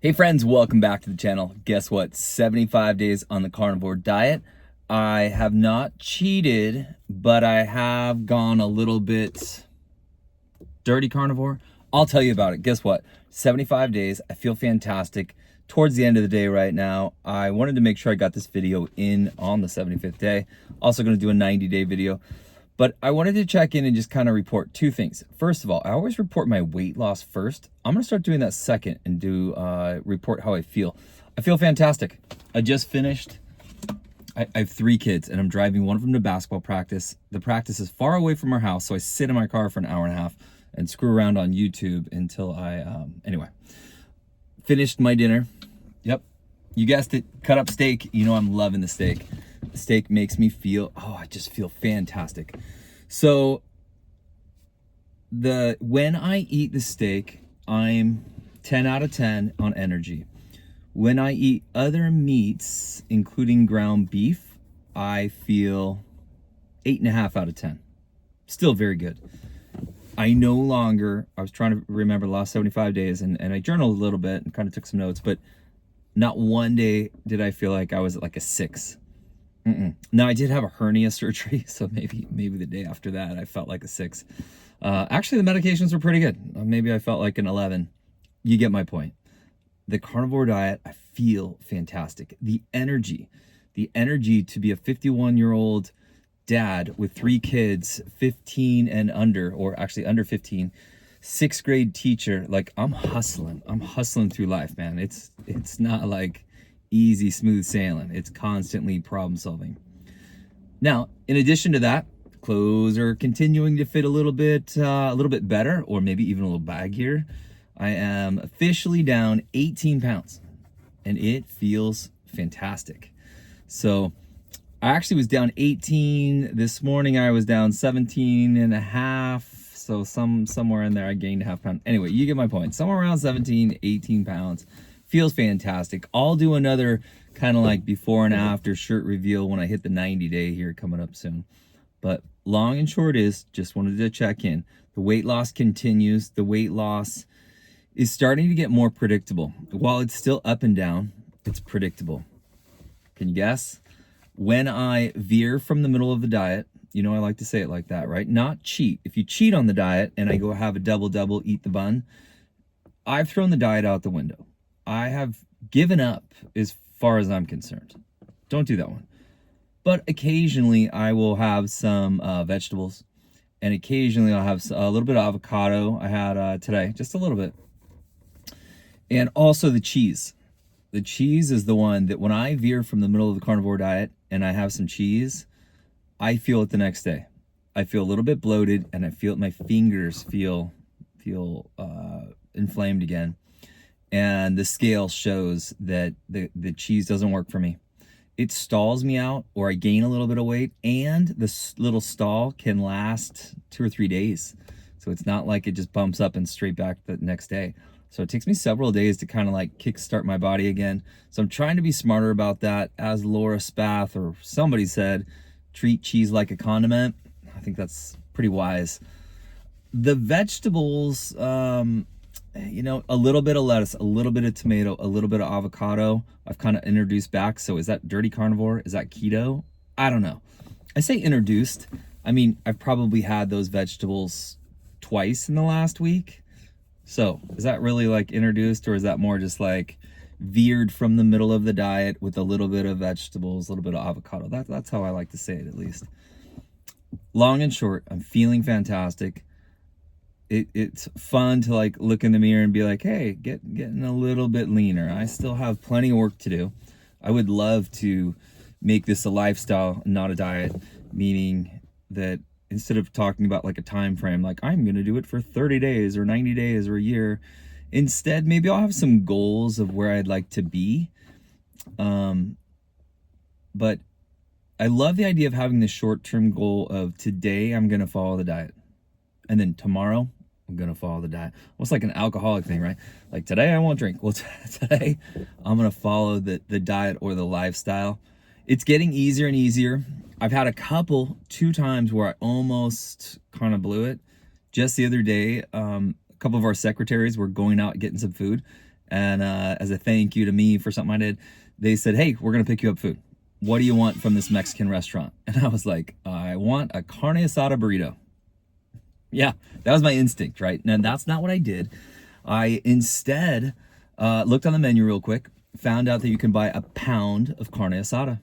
Hey friends, welcome back to the channel. Guess what? 75 days on the carnivore diet. I have not cheated, but I have gone a little bit dirty carnivore. I'll tell you about it. Guess what? 75 days. I feel fantastic. Towards the end of the day right now, I wanted to make sure I got this video in on the 75th day. Also going to do a 90-day video. But I wanted to check in and just kind of report two things. First of all, I always report my weight loss first. I'm going to start doing that second and do report how I feel. I feel fantastic. I just finished. I have 3 kids and I'm driving one of them to basketball practice. The practice is far away from our house, so I sit in my car for an hour and a half and screw around on YouTube until I, anyway, finished my dinner. Yep, you guessed it, cut up steak. You know I'm loving the steak. The steak makes me feel, I just feel fantastic. So when I eat the steak, I'm 10 out of 10 on energy. When I eat other meats, including ground beef, I feel 8.5 out of 10. Still very good. I no longer, I was trying to remember the last 75 days and I journaled a little bit and kind of took some notes, but not one day did I feel like I was at like a 6. Now I did have a hernia surgery, so maybe the day after that I felt like a 6. Actually, the medications were pretty good. Maybe I felt like an 11. You get my point. The carnivore diet, I feel fantastic. The energy to be a 51-year-old dad with 3 kids, 15 and under, or actually under 15, 6th grade teacher. Like I'm hustling through life, man. It's not like easy, smooth sailing. It's constantly problem solving. Now, in addition to that, clothes are continuing to fit a little bit better, or maybe even a little baggier. I am officially down 18 pounds and it feels fantastic. So I actually was down 18 this morning. I was down 17 and a half. So somewhere in there, I gained a half pound. Anyway, you get my point. Somewhere around 17, 18 pounds. Feels fantastic. I'll do another kind of like before and after shirt reveal when I hit the 90-day here coming up soon. But long and short is, just wanted to check in. The weight loss continues. The weight loss is starting to get more predictable. While it's still up and down, it's predictable. Can you guess? When I veer from the middle of the diet, you know I like to say it like that, right? Not cheat. If you cheat on the diet and I go have a double, eat the bun, I've thrown the diet out the window. I have given up as far as I'm concerned. Don't do that one. But occasionally I will have some vegetables, and occasionally I'll have a little bit of avocado. I had today, just a little bit. And also the cheese. The cheese is the one that when I veer from the middle of the carnivore diet and I have some cheese, I feel it the next day. I feel a little bit bloated and I feel my fingers feel inflamed again. And the scale shows that the cheese doesn't work for me. It stalls me out, or I gain a little bit of weight, and this little stall can last 2 or 3 days. So it's not like it just bumps up and straight back the next day. So it takes me several days to kind of like kickstart my body again. So I'm trying to be smarter about that. As Laura Spath or somebody said, treat cheese like a condiment. I think that's pretty wise. The vegetables, you know, a little bit of lettuce, a little bit of tomato, a little bit of avocado, I've kind of introduced back. So is that dirty carnivore? Is that keto? I don't know. I say introduced. I mean, I've probably had those vegetables twice in the last week. So is that really like introduced, or is that more just like veered from the middle of the diet with a little bit of vegetables, a little bit of avocado? That's how I like to say it, at least. Long and short, I'm feeling fantastic. It's fun to like look in the mirror and be like, hey, getting a little bit leaner. I still have plenty of work to do. I would love to make this a lifestyle, not a diet, meaning that instead of talking about like a time frame, like I'm going to do it for 30 days or 90 days or a year, instead, maybe I'll have some goals of where I'd like to be. But I love the idea of having the short-term goal of today, I'm going to follow the diet. And then tomorrow, I'm going to follow the diet. Almost like an alcoholic thing, right? Like today I won't drink. Well, today I'm going to follow the diet or the lifestyle. It's getting easier and easier. I've had 2 times where I almost kind of blew it. Just the other day, a couple of our secretaries were going out getting some food, And as a thank you to me for something I did, they said, hey, we're going to pick you up food. What do you want from this Mexican restaurant? And I was like, I want a carne asada burrito. Yeah, that was my instinct, right? And that's not what I did. I instead looked on the menu real quick, found out that you can buy a pound of carne asada.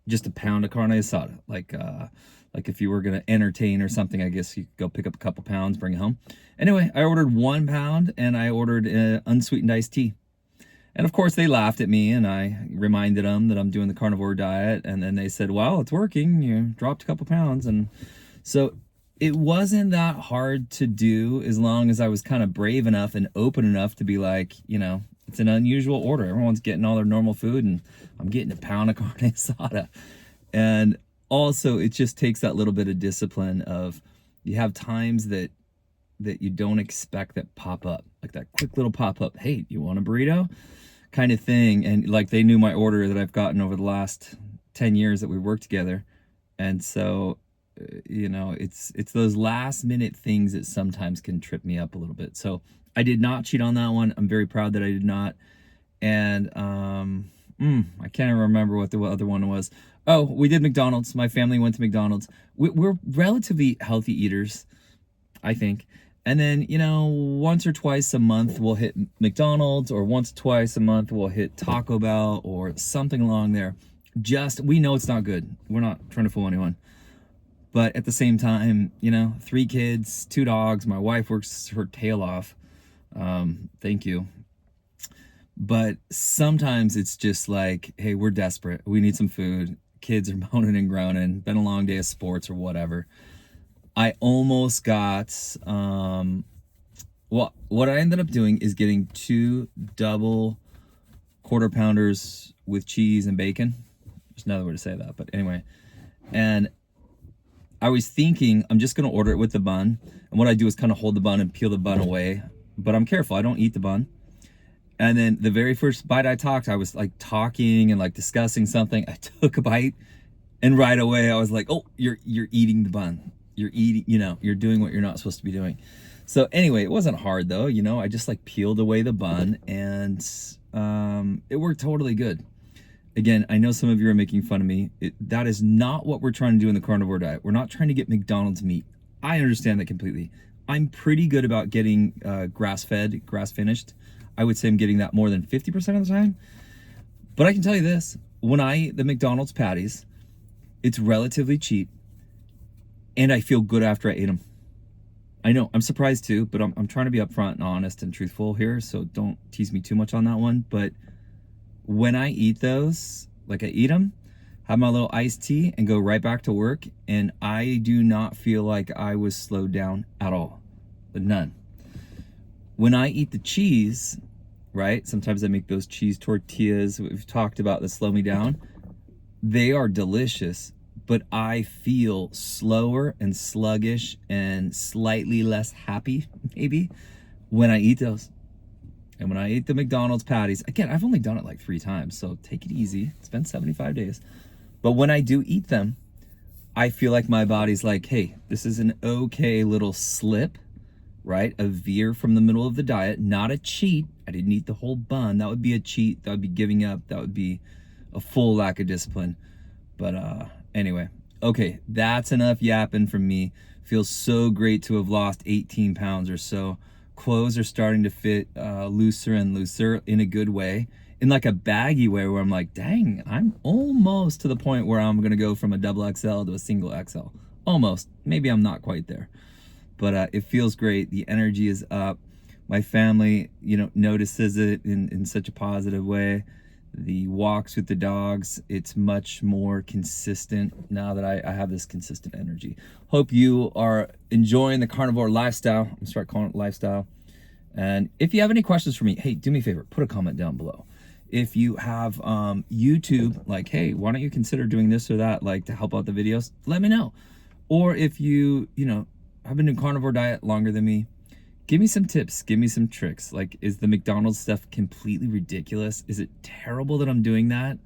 Just a pound of carne asada. Like if you were gonna entertain or something, I guess you could go pick up a couple pounds, bring it home. Anyway, I ordered 1 pound and I ordered unsweetened iced tea. And of course they laughed at me and I reminded them that I'm doing the carnivore diet. And then they said, well, it's working. You dropped a couple pounds. And so it wasn't that hard to do as long as I was kind of brave enough and open enough to be like, it's an unusual order. Everyone's getting all their normal food and I'm getting a pound of carne asada. And also it just takes that little bit of discipline of you have times that you don't expect that pop up, like that quick little pop up. Hey, you want a burrito? Kind of thing. And like they knew my order that I've gotten over the last 10 years that we worked together. And so it's those last minute things that sometimes can trip me up a little bit. So I did not cheat on that one. I'm very proud that I did not. And I can't even remember what the other one was. Oh, we did McDonald's. My family went to McDonald's. We're relatively healthy eaters, I think. And then, once or twice a month we'll hit McDonald's, or once or twice a month we'll hit Taco Bell or something along there. We know it's not good. We're not trying to fool anyone. But at the same time, 3 kids, 2 dogs. My wife works her tail off. Thank you. But sometimes it's just like, hey, we're desperate. We need some food. Kids are moaning and groaning. Been a long day of sports or whatever. I almost got, what I ended up doing is getting 2 double quarter pounders with cheese and bacon. There's another way to say that, but anyway. And I was thinking I'm just going to order it with the bun. And what I do is kind of hold the bun and peel the bun away. But I'm careful. I don't eat the bun. And then the very first bite I was like talking and like discussing something. I took a bite and right away I was like, oh, you're eating the bun. You're eating, you're doing what you're not supposed to be doing. So anyway, it wasn't hard though. I just like peeled away the bun and it worked totally good. Again, I know some of you are making fun of me. That is not what we're trying to do in the carnivore diet. We're not trying to get McDonald's meat. I understand that completely. I'm pretty good about getting grass-fed, grass-finished. I would say I'm getting that more than 50% of the time. But I can tell you this, when I eat the McDonald's patties, it's relatively cheap, and I feel good after I ate them. I know, I'm surprised too, but I'm trying to be upfront and honest and truthful here, so don't tease me too much on that one. But when I eat those, like I eat them, have my little iced tea, and go right back to work, and I do not feel like I was slowed down at all. None. When I eat the cheese, right? Sometimes I make those cheese tortillas. We've talked about the slow me down. They are delicious, but I feel slower and sluggish and slightly less happy, maybe, when I eat those. And when I eat the McDonald's patties, again, I've only done it like 3 times, so take it easy. It's been 75 days. But when I do eat them, I feel like my body's like, hey, this is an okay little slip, right? A veer from the middle of the diet, not a cheat. I didn't eat the whole bun. That would be a cheat. That would be giving up. That would be a full lack of discipline. But anyway, okay, that's enough yapping from me. Feels so great to have lost 18 pounds or so. Clothes are starting to fit looser and looser in a good way, in like a baggy way where I'm like, dang, I'm almost to the point where I'm gonna go from a double XL to a single XL. Almost. Maybe I'm not quite there, but it feels great. The energy is up. My family, notices it in such a positive way. The walks with the dogs, it's much more consistent now that I have this consistent energy. Hope you are enjoying the carnivore lifestyle. I'm gonna start calling it lifestyle. And if you have any questions for me, hey, do me a favor, put a comment down below. If you have YouTube, like, hey, why don't you consider doing this or that, like to help out the videos, let me know. Or if you have been doing carnivore diet longer than me, give me some tips, give me some tricks. Like, is the McDonald's stuff completely ridiculous? Is it terrible that I'm doing that?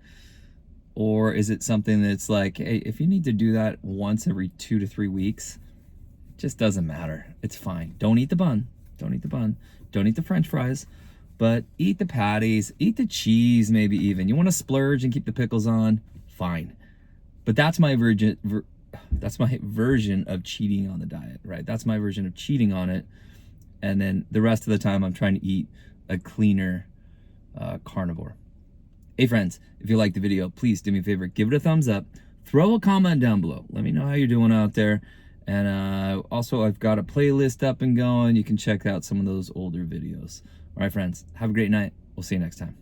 Or is it something that's like, hey, if you need to do that once every 2 to 3 weeks, it just doesn't matter. It's fine. Don't eat the bun. Don't eat the bun. Don't eat the French fries. But eat the patties, eat the cheese, maybe even. You want to splurge and keep the pickles on? Fine. But that's my version of cheating on the diet, right? That's my version of cheating on it. And then the rest of the time, I'm trying to eat a cleaner carnivore. Hey friends, if you liked the video, please do me a favor, give it a thumbs up, throw a comment down below. Let me know how you're doing out there. And also, I've got a playlist up and going. You can check out some of those older videos. All right, friends, have a great night. We'll see you next time.